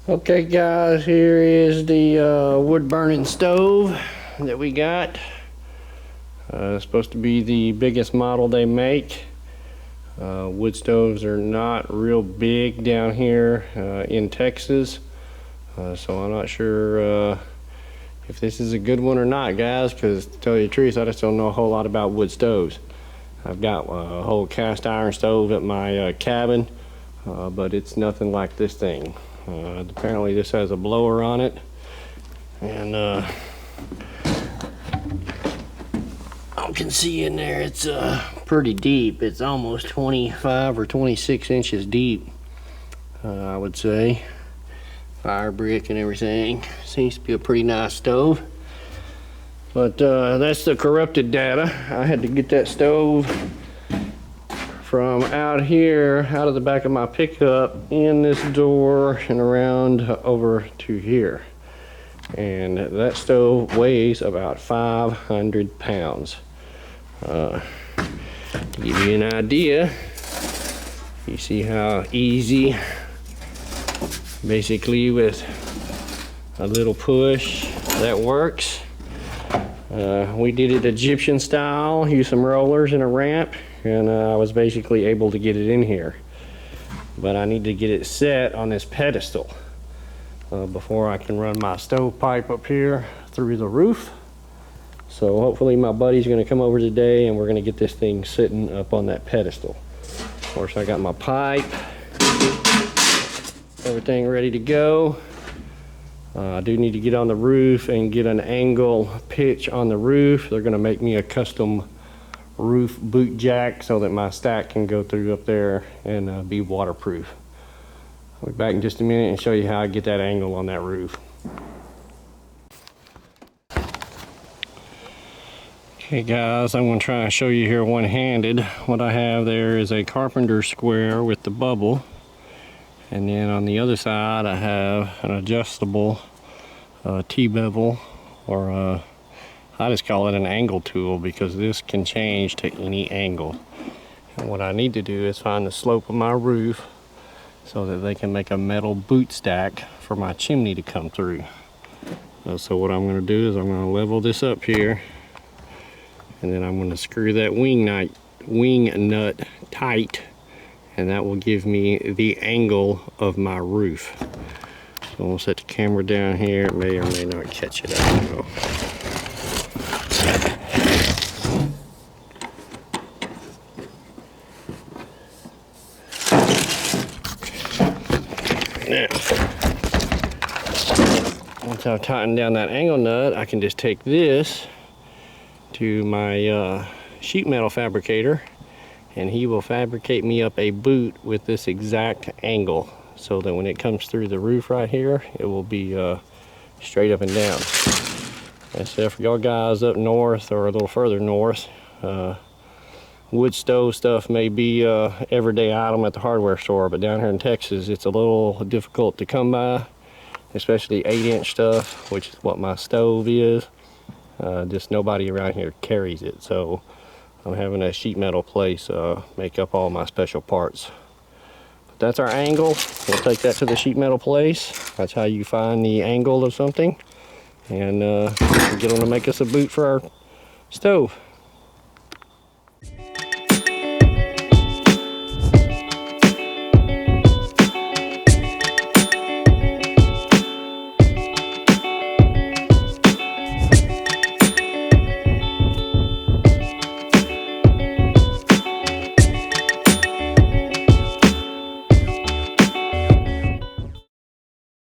Okay guys, here is the wood burning stove that we got. It's supposed to be the biggest model they make. Wood stoves are not real big down here in Texas, so I'm not sure if this is a good one or not, guys, because to tell you the truth, I just don't know a whole lot about wood stoves. I've got a whole cast iron stove at my cabin, but it's nothing like this thing. Apparently this has a blower on it, and you can see in there it's pretty deep. It's almost 25 or 26 inches deep, I would say. Fire brick and everything. Seems to be a pretty nice stove. But that's the corrupted data. I had to get that stove from out here, out of the back of my pickup, in this door and around over to here. And that stove weighs about 500 pounds. To give you an idea, you see how easy, basically with a little push, that works. We did it Egyptian style, used some rollers and a ramp, and I was basically able to get it in here. But I need to get it set on this pedestal before I can run my stovepipe up here through the roof. So hopefully my buddy's gonna come over today and we're gonna get this thing sitting up on that pedestal. Of course, I got my pipe, everything ready to go. I do need to get on the roof and get an angle pitch on the roof. They're gonna make me a custom roof boot jack so that my stack can go through up there and be waterproof. I'll be back in just a minute and show you how I get that angle on that roof. Okay guys, I'm going to try and show you here one-handed. What I have there is a carpenter square with the bubble, and then on the other side I have an adjustable T-bevel, or I just call it an angle tool because this can change to any angle. And what I need to do is find the slope of my roof so that they can make a metal boot stack for my chimney to come through. So what I'm going to do is I'm going to level this up here, and then I'm going to screw that wing nut tight, and that will give me the angle of my roof. So I'm going to set the camera down here. It may or may not catch it. I don't know. Now, once I've tightened down that angle nut, I can just take this to my sheet metal fabricator, and he will fabricate me up a boot with this exact angle so that when it comes through the roof right here, it will be straight up and down. And so for y'all guys up north or a little further north, wood stove stuff may be everyday item at the hardware store, but down here in Texas it's a little difficult to come by, especially 8-inch stuff, which is what my stove is. Just nobody around here carries it, so I'm having a sheet metal place make up all my special parts. But that's our angle. We'll take that to the sheet metal place. That's how you find the angle of something, and get them to make us a boot for our stove.